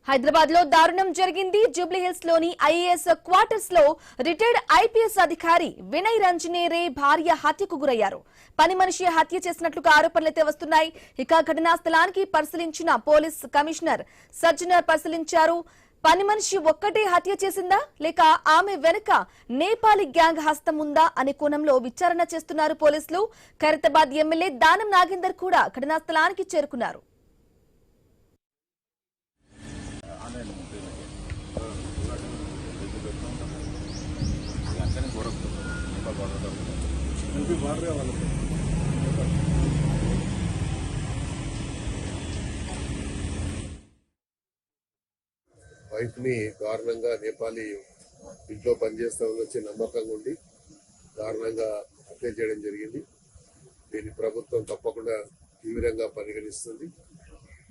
హైదరాబాద్ లో దారుణం జరిగింది. జూబ్లీ హిల్స్ లోని ఐఏఎస్ క్వార్టర్స్ లో రిటైర్డ్ ఐపీఎస్ అధికారి వినయ్ రంజనేరే భార్య హత్యకు గురయ్యారు. పని మనిషి హత్య చేసినట్లుగా ఆరోపణలైతే వస్తున్నాయి. ఇక ఘటనా స్థలానికి పరిశీలించిన పోలీస్ కమిషనర్ సజ్జనర్ పరిశీలించారు. పని మనిషి ఒక్కటే హత్య చేసిందా లేక ఆమె వెనుక నేపాలీ గ్యాంగ్ హస్తం ఉందా అనే కోణంలో విచారణ చేస్తున్నారు పోలీసులు. ఖైరతాబాద్ ఎమ్మెల్యే దానం నాగేందర్ కూడా ఘటనా స్థలానికి చేరుకున్నారు. వైఫ్ ని దారుణంగా నేపాలీ ఇంట్లో పనిచేస్తామని వచ్చి నమ్మకంగా ఉండి దారుణంగా హత్య చేయడం జరిగింది. దీన్ని ప్రభుత్వం తప్పకుండా తీవ్రంగా పరిగణిస్తుంది.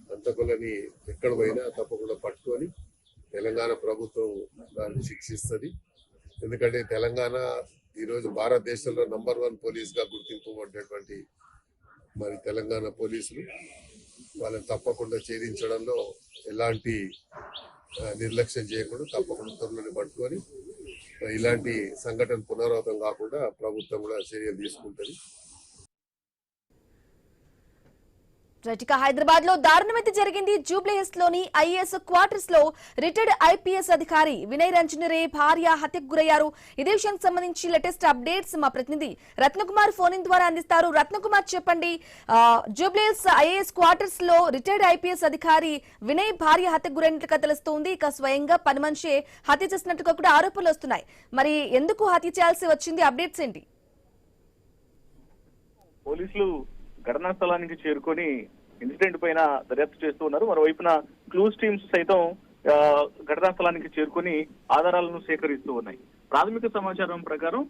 హంతకులని ఎక్కడ పోయినా తప్పకుండా పట్టుకొని తెలంగాణ ప్రభుత్వం దాన్ని శిక్షిస్తుంది. ఎందుకంటే తెలంగాణ ఈరోజు భారతదేశంలో నంబర్ 1 పోలీస్ గా గుర్తింపబడినటువంటి మరి తెలంగాణ పోలీసులు వాళ్ళని తప్పకుండా ఛేదించడంలో ఎలాంటి నిర్లక్ష్యం చేయకుండా తప్పకుండా త్వరలోనే పట్టుకొని ఇలాంటి సంఘటన పునరావృతం కాకుండా ప్రభుత్వం కూడా చర్యలు తీసుకుంటుంది. హైదరాబాద్ లో దారుణమైతే జరిగింది. జూబ్లీ హిల్స్ లోని ఐఏఎస్ క్వార్టర్స్ లో రిటైర్డ్ ఐపీఎస్ అధికారి వినయ్ రంజనేరే భార్య హత్యకు గురయ్యారు. ఇదే విషయానికి సంబంధించి లేటెస్ట్ అప్డేట్స్ మా ప్రతినిధి రత్నకుమార్ ఫోన్ ఇన్ ద్వారా అందిస్తారు. రత్నకుమార్, చెప్పండి, జూబ్లీ హిల్స్ ఐఏఎస్ క్వార్టర్స్ లో రిటైర్డ్ ఐపీఎస్ అధికారి వినయ్ భార్య హత్యకు గురైనట్లుగా తెలుస్తోంది. ఇక స్వయంగా పని మనిషి హత్య చేసినట్టుగా కూడా ఆరోపణలు వస్తున్నాయి. మరి ఎందుకు హత్య చేయాల్సి వచ్చింది? అప్డేట్స్ ఏంటి? పోలీసులు ఘటనా స్థలానికి చేరుకొని ఇన్సిడెంట్ పైన దర్యాప్తు చేస్తూ ఉన్నారు. మరోవైపున క్లూస్ టీమ్స్ సైతం ఘటనా స్థలానికి చేరుకొని ఆధారాలను సేకరిస్తూ ఉన్నాయి. ప్రాథమిక సమాచారం ప్రకారం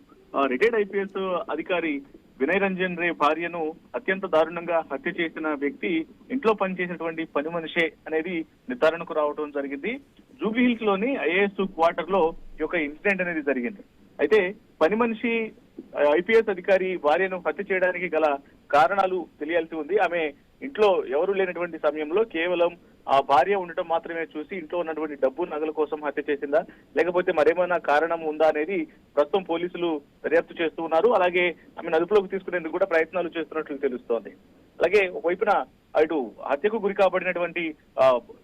రిటైర్డ్ ఐపీఎస్ అధికారి వినయ్ రంజనేరే భార్యను అత్యంత దారుణంగా హత్య చేసిన వ్యక్తి ఇంట్లో పనిచేసినటువంటి పని మనిషే అనేది నిర్ధారణకు రావడం జరిగింది. జూబ్లీ హిల్స్ లోని ఐఏఎస్ క్వార్టర్ లో ఈ యొక్క ఇన్సిడెంట్ అనేది జరిగింది. అయితే పని మనిషి ఐపీఎస్ అధికారి భార్యను హత్య చేయడానికి గల కారణాలు తెలియాల్సి ఉంది. ఆమె ఇంట్లో ఎవరు లేనటువంటి సమయంలో కేవలం ఆ భార్య ఉండటం మాత్రమే చూసి ఇంట్లో ఉన్నటువంటి డబ్బు నగల కోసం హత్య చేసిందా లేకపోతే మరేమైనా కారణం ఉందా అనేది ప్రస్తుతం పోలీసులు దర్యాప్తు చేస్తూ ఉన్నారు. అలాగే ఆమెను అదుపులోకి తీసుకునేందుకు కూడా ప్రయత్నాలు చేస్తున్నట్లు తెలుస్తోంది. అలాగే ఒకవైపున ఇటు హత్యకు గురి కాబడినటువంటి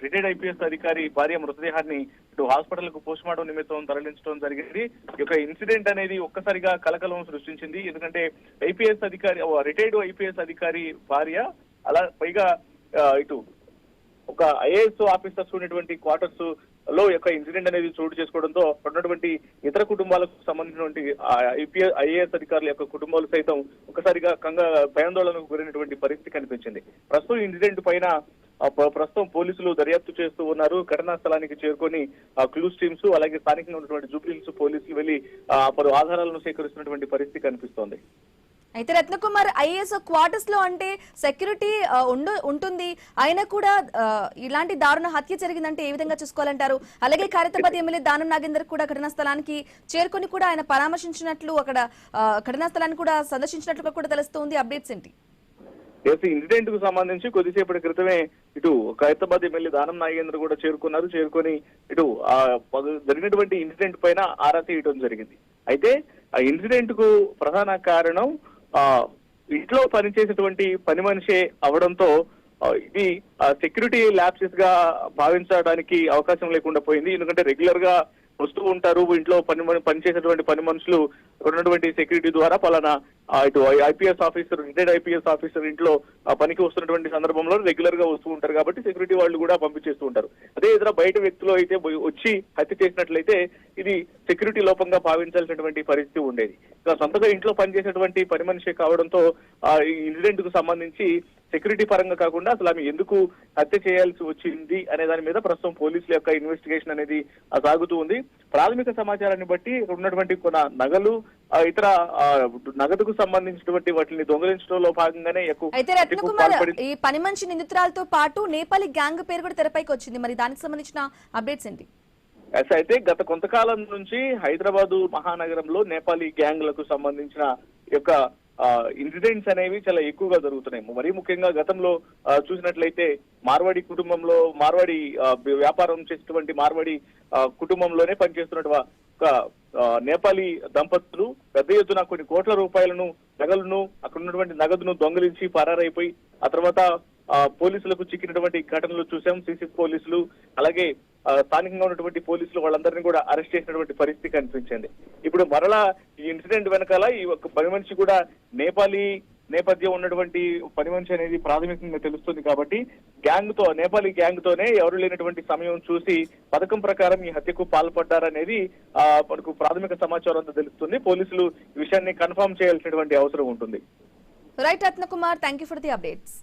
రిటైర్డ్ ఐపీఎస్ అధికారి భార్య మృతదేహాన్ని ఇటు హాస్పిటల్ కు పోస్ట్ మార్టం నిమిత్తం తరలించడం జరిగింది. ఈ యొక్క ఇన్సిడెంట్ అనేది ఒక్కసారిగా కలకలం సృష్టించింది. ఎందుకంటే ఐపీఎస్ అధికారి, రిటైర్డ్ ఐపీఎస్ అధికారి భార్య, అలా పైగా ఇటు ఒక ఐఏఎస్ ఆఫీసర్స్ ఉన్నటువంటి క్వార్టర్స్ లో యొక్క ఇన్సిడెంట్ అనేది చోటు చేసుకోవడంతో ఉన్నటువంటి ఇతర కుటుంబాలకు సంబంధించినటువంటి ఐఏఎస్ అధికారుల యొక్క కుటుంబాలు సైతం ఒకసారిగా భయాందోళనకు గురైనటువంటి పరిస్థితి కనిపించింది. ప్రస్తుతం ఇన్సిడెంట్ పైన ప్రస్తుతం పోలీసులు దర్యాప్తు చేస్తూ ఉన్నారు. ఘటనా స్థలానికి చేరుకొని క్లూస్ టీమ్స్ అలాగే స్థానికంగా ఉన్నటువంటి జూబ్లీ హిల్స్ పోలీసులు వెళ్లి పలు ఆధారాలను సేకరిస్తున్నటువంటి పరిస్థితి కనిపిస్తోంది. అయితే రత్నకుమార్, ఐఏఎస్ క్వార్టర్స్ లో అంటే సెక్యూరిటీ ఉంటుంది, అయినా కూడా ఇలాంటి దారుణ హత్య జరిగిందంటే ఏ విధంగా చూసుకోవాలంటారు? అలాగే ఖైరతాబాద్ ఎమ్మెల్యే దానం నాగేందర్ కూడా ఘటనా స్థలానికి చేరుకొని కూడా ఆయన పరామర్శించినట్లు, అక్కడ ఘటనా స్థలాన్ని కూడా సందర్శించినట్లుగా కూడా తెలుస్తోంది. అప్డేట్స్ ఏంటి? ఇన్సిడెంట్ కు సంబంధించి కొద్దిసేపటి క్రితమే ఇటు ఖైరతాబాద్ ఎమ్మెల్యే దానం నాగేంద్ర కూడా చేరుకొని ఇటు జరిగినటువంటి ఇన్సిడెంట్ పైన ఆరా తీయడం జరిగింది. అయితే ఆ ఇన్సిడెంట్ కు ప్రధాన కారణం ఇంట్లో పనిచేసేటువంటి పని మనిషే అవడంతో ఇది సెక్యూరిటీ ల్యాప్సెస్ గా భావించడానికి అవకాశం లేకుండా పోయింది. ఎందుకంటే రెగ్యులర్ గా వస్తూ ఉంటారు ఇంట్లో పనిచేసేటువంటి పని మనుషులు ఉన్నటువంటి సెక్యూరిటీ ద్వారా పలానా ఇటు IPS officer, retired IPS officer ఇంట్లో పనికి వస్తున్నటువంటి సందర్భంలో రెగ్యులర్ గా వస్తూ ఉంటారు కాబట్టి సెక్యూరిటీ వాళ్ళు కూడా పంపించేస్తూ ఉంటారు. అదే ఇతర బయట వ్యక్తులు అయితే వచ్చి హత్య చేసినట్లయితే ఇది సెక్యూరిటీ లోపంగా భావించాల్సినటువంటి పరిస్థితి ఉండేది. సొంతగా ఇంట్లో పనిచేసేటువంటి పని మనిషి కావడంతో ఈ ఇన్సిడెంట్ కు సంబంధించి సెక్యూరిటీ పరంగా కాకుండా అసలు ఆమె ఎందుకు హత్య చేయాల్సి వచ్చింది అనే దాని మీద ప్రస్తుతం పోలీసుల యొక్క ఇన్వెస్టిగేషన్ అనేది సాగుతూ ఉంది. ప్రాథమిక సమాచారాన్ని బట్టి ఉన్నటువంటి కొన్ని నగలు, ఇతర నగదుకు సంబంధించినటువంటి వాటిని దొంగలించడంలో భాగంగానే అయితే రత్నకుమార్, ఈ పని మనిషి నిందితురాలతో పాటు నేపాలీ గ్యాంగ్ పేరు కూడా తెరపైకి వచ్చింది. మరి దానికి సంబంధించిన అప్డేట్స్ ఏంటి? అయితే గత కొంతకాలం నుంచి హైదరాబాదు మహానగరంలో నేపాలీ గ్యాంగ్లకు సంబంధించిన యొక్క ఇన్సిడెంట్స్ అనేవి చాలా ఎక్కువగా జరుగుతున్నాయి. మరీ ముఖ్యంగా గతంలో చూసినట్లయితే మార్వాడి కుటుంబంలో వ్యాపారం చేసేటువంటి మార్వాడి కుటుంబంలోనే పనిచేస్తున్నటువంటి ఒక నేపాలీ దంపతులు పెద్ద ఎత్తున కొన్ని కోట్ల రూపాయలను నగలను అక్కడ ఉన్నటువంటి నగదును దొంగిలించి పరారైపోయి ఆ తర్వాత పోలీసులకు చిక్కినటువంటి ఘటనలు చూసాం. సీసీ పోలీసులు అలాగే స్థానికంగా ఉన్నటువంటి పోలీసులు వాళ్ళందరినీ కూడా అరెస్ట్ చేసినటువంటి పరిస్థితి కనిపించింది. ఇప్పుడు మరలా ఈ ఇన్సిడెంట్ వెనకాల ఈ ఒక పని మనిషి కూడా నేపాలీ నేపథ్యం ఉన్నటువంటి పని మనిషి అనేది ప్రాథమికంగా తెలుస్తుంది. కాబట్టి నేపాలీ గ్యాంగ్ తోనే ఎవరు లేనటువంటి సమయం చూసి పథకం ప్రకారం ఈ హత్యకు పాల్పడ్డారనేది మనకు ప్రాథమిక సమాచారం అంతా తెలుస్తుంది. పోలీసులు ఈ విషయాన్ని కన్ఫర్మ్ చేయాల్సినటువంటి అవసరం ఉంటుంది. Right Ratnakumar, thank you for the updates.